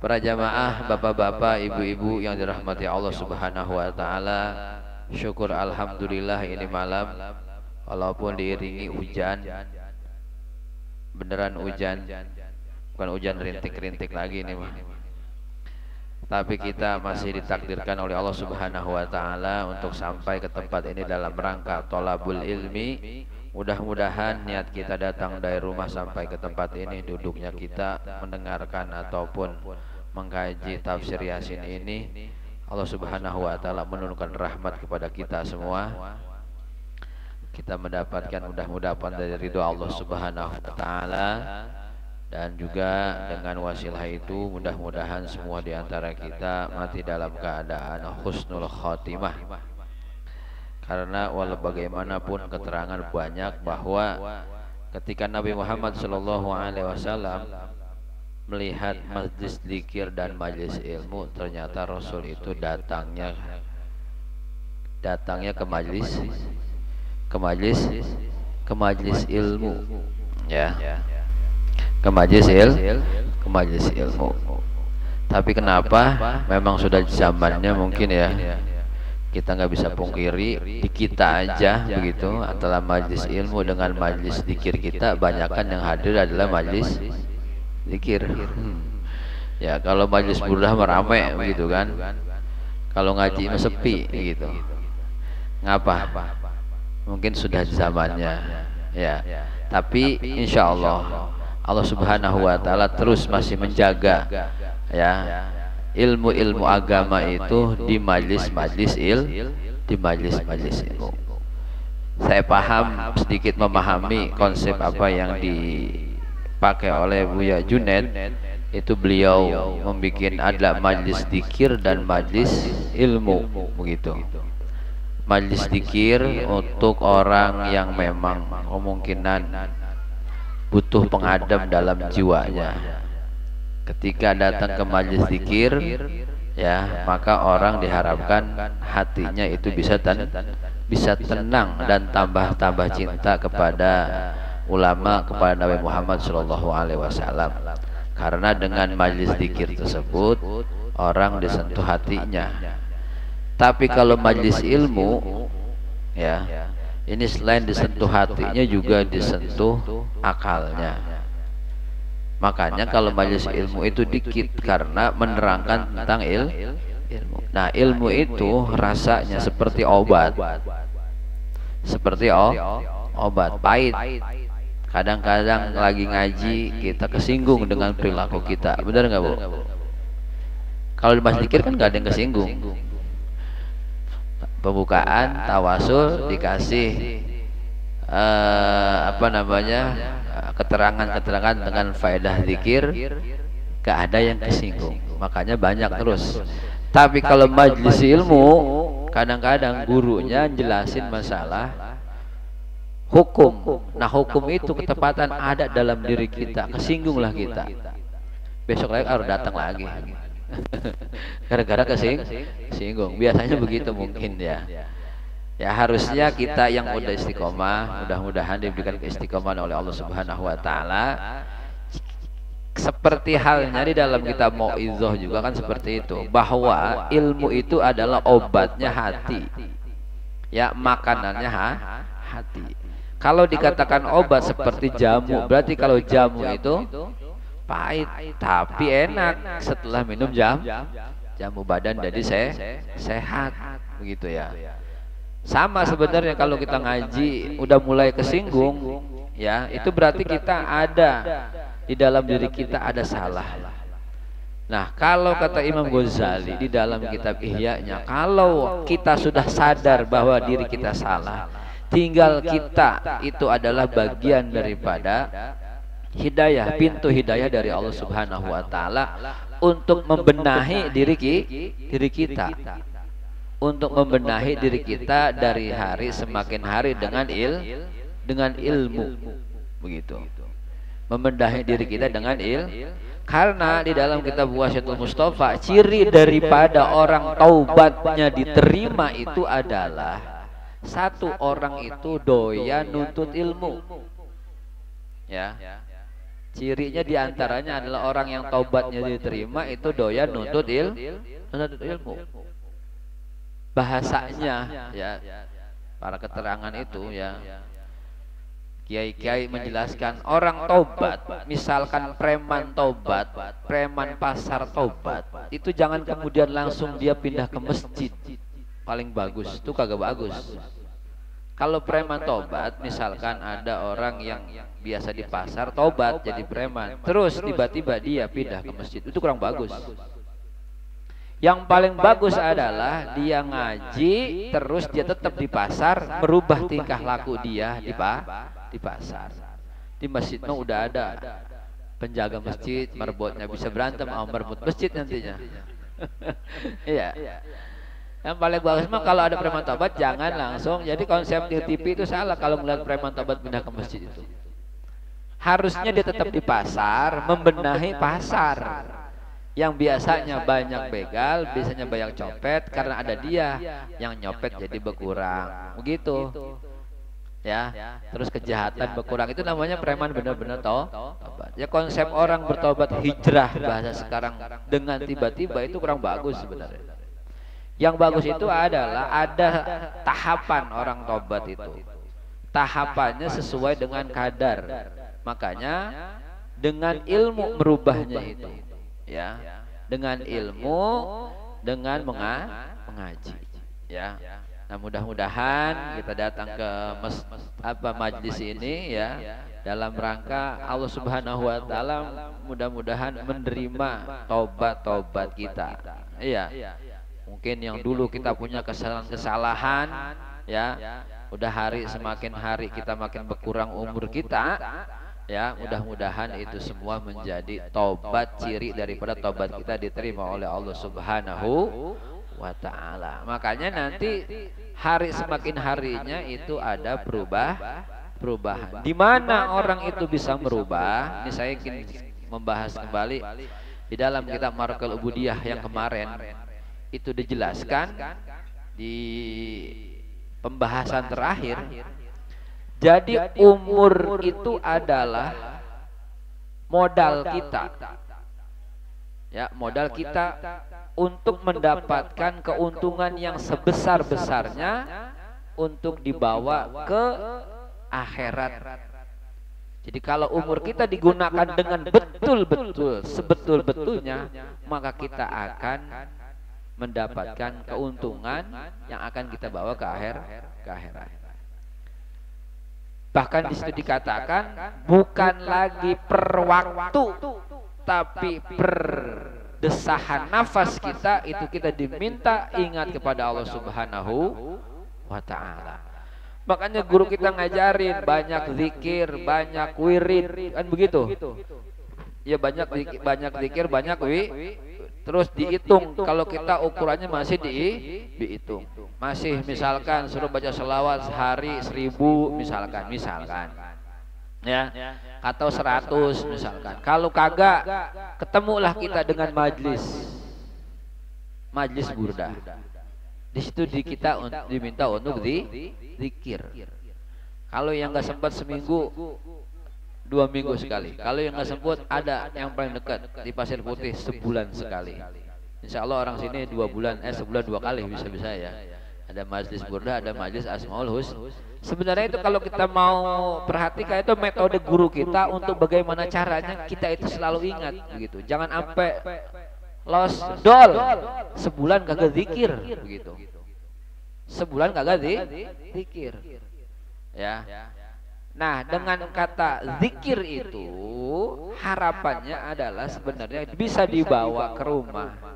Para jamaah, bapak-bapak, ibu-ibu yang dirahmati Allah Subhanahu wa taala, syukur alhamdulillah ini malam walaupun diiringi hujan, beneran hujan, bukan hujan rintik-rintik lagi ini mah. Tapi kita masih ditakdirkan oleh Allah Subhanahu wa taala untuk sampai ke tempat ini dalam rangka thalabul ilmi. Mudah-mudahan niat kita datang dari rumah sampai ke tempat ini, duduknya kita mendengarkan ataupun mengkaji tafsir Yasin ini, Allah Subhanahu wa taala menurunkan rahmat kepada kita semua. Kita mendapatkan mudah-mudahan dari ridho Allah Subhanahu wa taala, dan juga dengan wasilah itu mudah-mudahan semua di antara kita mati dalam keadaan husnul khotimah. Karena walau bagaimanapun keterangan banyak bahwa ketika Nabi Muhammad SAW melihat majlis zikir dan majlis ilmu, ternyata Rasul itu datangnya ke majlis ilmu, ya, ke majlis ilmu. Tapi kenapa? Memang sudah zamannya mungkin ya. Kita nggak bisa pungkiri di kita aja begitu, antara majlis ilmu dengan majlis zikir kita, banyakkan yang hadir adalah majlis zikir. Ya, kalau majlis burdah merame begitu kan. Kalau ngaji mah sepi gitu. Ngapa? Mungkin sudah zamannya. Ya. Tapi insya Allah Allah Subhanahu wa taala terus masih menjaga ya ilmu-ilmu agama itu di majlis-majlis ilmu. Saya paham, sedikit memahami konsep apa yang dipakai oleh Buya Junaid. Itu beliau membuat ada majlis zikir dan majlis ilmu begitu. Majlis zikir untuk orang yang memang kemungkinan butuh pengadem dalam jiwanya. Ketika datang ke majlis zikir, ya, maka orang diharapkan hatinya itu bisa tenang dan tambah cinta kepada ulama, kepada Nabi Muhammad SAW. Karena dengan majlis zikir tersebut orang disentuh hatinya. Tapi kalau majlis ilmu, ya, ini selain disentuh hatinya juga disentuh akalnya. Makanya kalau majelis ilmu itu dikit karena menerangkan tentang ilmu. Nah, ilmu itu rasanya seperti obat. Seperti obat pahit. Kadang-kadang lagi ngaji kita kesinggung dengan perilaku kita. Benar nggak, Bu? Kalau di masjid zikir kan nggak ada yang kesinggung. Pembukaan tawasul dikasih keterangan-keterangan dengan faedah zikir, gak ada yang kesinggung, makanya banyak terus. Tapi kalau majlis ilmu, kadang-kadang gurunya jelasin masalah hukum. Nah, hukum itu ketepatan ada dalam diri kita, kesinggunglah kita, besok lagi harus datang lagi gara-gara kesinggung. Biasanya begitu mungkin ya. Ya, harusnya kita yang udah istiqomah, mudah-mudahan diberikan keistiqomahan oleh Allah Subhanahu wa taala. Seperti halnya di dalam kitab Mau'izah juga kan seperti itu, bahwa ilmu itu adalah obatnya hati. Ya, makanannya hati. Kalau dikatakan obat seperti jamu, berarti kalau jamu itu pahit tapi enak setelah minum jamu, badan jadi sehat begitu ya. Sama sebenarnya kalau kita ngaji udah mulai kesinggung, ya, itu berarti kita ada di dalam diri kita ada salah. Nah, kalau kata Imam Ghazali di dalam kitab Ihya-nya, kalau kita sudah sadar bahwa diri kita salah, tinggal kita itu adalah bagian daripada hidayah, pintu hidayah dari Allah Subhanahu wa taala untuk membenahi diri kita. Untuk membenahi diri kita dari hari semakin hari dengan ilmu begitu. Membenahi diri kita dengan karena di dalam kitab Wasyatul Mustafa, ciri daripada orang taubatnya diterima itu adalah satu orang itu doyan nuntut ilmu. Ya. Cirinya diantaranya adalah orang yang taubatnya diterima itu doyan nuntut ilmu. Bahasanya ya, para keterangan itu ya, kiai-kiai menjelaskan orang taubat, misalkan preman taubat, preman pasar taubat, itu jangan kemudian langsung dia pindah ke masjid. Paling bagus itu kagak bagus. Kalau preman taubat, misalkan ada orang yang biasa di pasar taubat jadi preman, terus tiba-tiba dia pindah ke masjid, itu kurang bagus. Yang paling bagus adalah dia ngaji, terus dia tetap di pasar, merubah tingkah laku dia di pasar. Di masjid mah udah ada penjaga masjid, merbotnya bisa berantem sama merbot masjid nantinya. Iya. Yang paling bagus mah kalau ada preman tobat jangan langsung. Jadi konsep di TV itu salah kalau melihat preman tobat pindah ke masjid itu. Harusnya dia tetap di pasar, membenahi pasar. Yang biasanya banyak begal, biasanya banyak copet, karena ada dia yang nyopet jadi berkurang. Begitu. Ya, terus kejahatan berkurang, itu namanya preman benar-benar tobat. Ya konsep orang bertobat hijrah bahasa sekarang dengan tiba-tiba itu kurang bagus sebenarnya. Yang bagus itu adalah ada tahapan orang tobat itu. Tahapannya sesuai dengan kadar. Makanya dengan ilmu merubahnya itu. Ya, dengan ilmu, dengan mengaji. Ya. Nah, mudah-mudahan kita datang ke majlis ini ya dalam rangka Allah Subhanahu wa taala, mudah-mudahan menerima taubat-taubat kita. Iya. Mungkin yang dulu kita punya kesalahan-kesalahan ya, udah semakin hari kita makin berkurang umur kita. Ya, mudah-mudahan itu semua menjadi taubat, ciri daripada taubat kita diterima oleh Allah Subhanahu wa ta'ala. Makanya nanti hari semakin harinya itu ada perubahan. Di mana orang itu bisa merubah? Ini saya ingin membahas kembali di dalam kitab Marqal Ubudiyah yang kemarin itu dijelaskan di pembahasan terakhir. Jadi umur itu adalah modal kita. Ya, modal kita untuk mendapatkan keuntungan yang sebesar-besarnya untuk dibawa ke akhirat. Jadi kalau umur kita digunakan dengan betul-betul sebetul-betulnya, maka kita akan mendapatkan keuntungan yang akan kita bawa ke akhirat. Bahkan di situ dikatakan bukan lagi per waktu, tapi per desahan nafas kita itu kita diminta ingat kepada Allah Subhanahu wa ta'ala. Makanya guru kita ngajarin banyak zikir, banyak wirid, kan begitu? Ya, banyak zikir, banyak terus dihitung. Kalau kita ukurannya masih dihitung. Masih misalkan suruh baca selawat sehari 1000 misalkan ya, atau 100 misalkan. Kalau kagak, ketemulah kita dengan majlis burdah. Di situ kita diminta untuk zikir. Kalau yang nggak sempat seminggu, 2 minggu sekali. Kalau yang nggak sempat, ada yang paling dekat di Pasir Putih sebulan sekali. Insya Allah orang sini 2 bulan, sebulan 2 kali bisa-bisa ya. Ada majlis burdah, ada majlis Asmaul Husna. Sebenarnya itu kalau kita mau perhatikan itu metode guru kita untuk bagaimana caranya kita itu selalu ingat begitu. Jangan sampai lost dol sebulan kagak zikir begitu. Sebulan kagak zikir. Ya. Nah, dengan kata zikir itu harapannya adalah sebenarnya bisa dibawa ke rumah.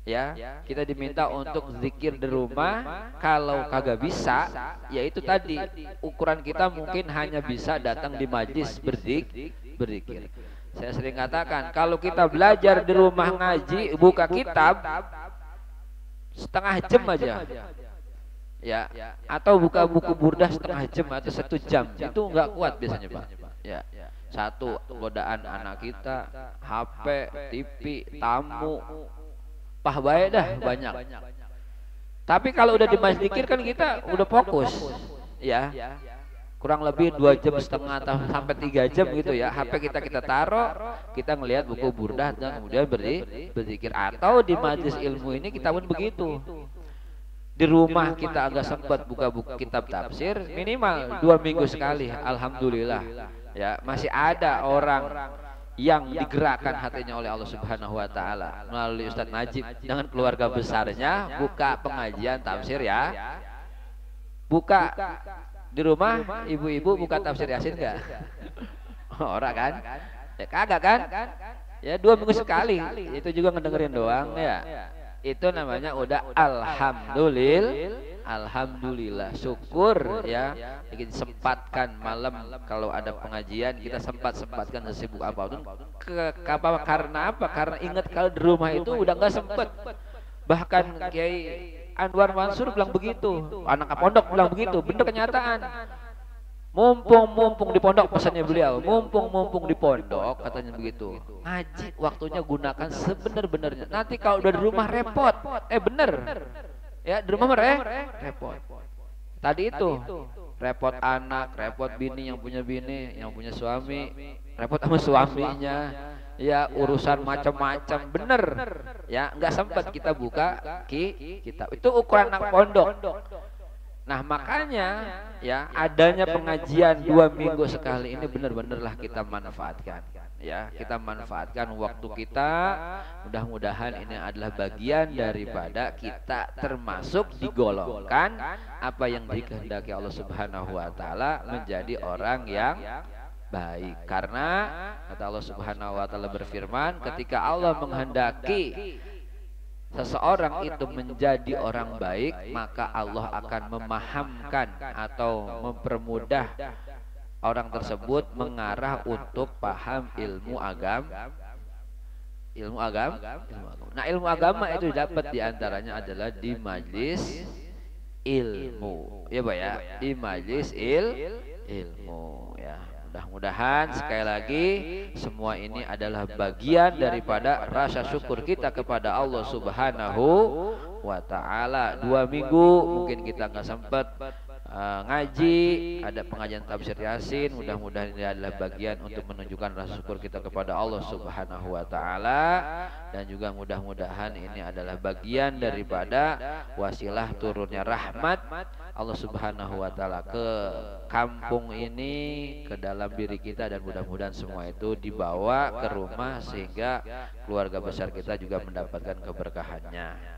Ya, kita diminta untuk zikir di rumah. Kalau kagak bisa, yaitu tadi ukuran kita mungkin hanya bisa datang di majlis berzikir. Saya sering katakan, kalau kita belajar di rumah ngaji, buka kitab setengah jam aja, ya, atau buka buku burdah setengah jam atau 1 jam, itu nggak kuat biasanya, Pak. Ya, satu godaan anak kita, HP, TV, tamu, pah baik dah banyak. Tapi kalau udah di majlis zikir kan kita udah fokus, ya. kurang lebih 2,5 jam atau sampai 3 jam gitu ya. HP kita taruh, kita ngelihat buku burdah dan kemudian berzikir. Atau di majelis ilmu ini kita pun begitu. Di rumah kita agak sempat buka buku kitab tafsir minimal 2 minggu sekali. Alhamdulillah ya, masih ada orang yang digerakkan hatinya oleh Allah Subhanahu wa taala melalui Ustadz Najib dengan keluarga besarnya buka pengajian tafsir ya. Buka di rumah ibu-ibu buka tafsir Yasin enggak? Orang kan? Ya kagak kan? Ya 2 minggu sekali. Itu juga ngedengerin doang ya. Itu namanya udah alhamdulillah, syukur ya. Kita sempatkan malam kalau ada pengajian, kita sempatkan sesibuk apapun. Karena apa? Karena ingat kalau di rumah itu udah nggak sempet. Bahkan Kiai Anwar Mansur bilang begitu, anak pondok bilang begitu, bener kenyataan. Mumpung di pondok, pesannya beliau, mumpung di pondok katanya begitu. Ngaji waktunya gunakan sebenar-benarnya. Nanti kalau udah di rumah repot. Bener. Ya di rumah repot. Tadi itu repot anak, repot bini yang punya bini, yang punya suami, repot sama suaminya. Ya urusan macam-macam, bener. Ya nggak sempat kita buka kitab. Itu ukuran anak pondok. Nah makanya ya adanya pengajian 2 minggu sekali ini benar-benarlah kita manfaatkan ya, kita manfaatkan waktu kita. Mudah-mudahan ini adalah bagian daripada kita termasuk digolongkan apa yang dikehendaki Allah Subhanahu wa taala menjadi orang yang baik. Karena kata Allah Subhanahu wa taala berfirman, ketika Allah menghendaki seseorang itu menjadi orang baik, maka Allah akan memahamkan atau mempermudah orang tersebut mengarah untuk paham ilmu agama. Nah, ilmu agama itu dapat diantaranya adalah di majlis ilmu, ya Pak ya, di majlis ilmu ya. Mudah-mudahan sekali lagi semua ini adalah bagian daripada rasa syukur kita kepada Allah Subhanahu wa taala. 2 minggu mungkin kita nggak sempat ngaji, ada pengajian tafsir Yasin. Mudah-mudahan ini adalah bagian untuk menunjukkan rasa syukur kita kepada Allah Subhanahu wa taala, dan juga mudah-mudahan ini adalah bagian daripada wasilah turunnya rahmat Allah Subhanahu wa taala ke kampung ini, ke dalam diri kita, dan mudah-mudahan semua itu dibawa ke rumah sehingga keluarga besar kita juga mendapatkan keberkahannya.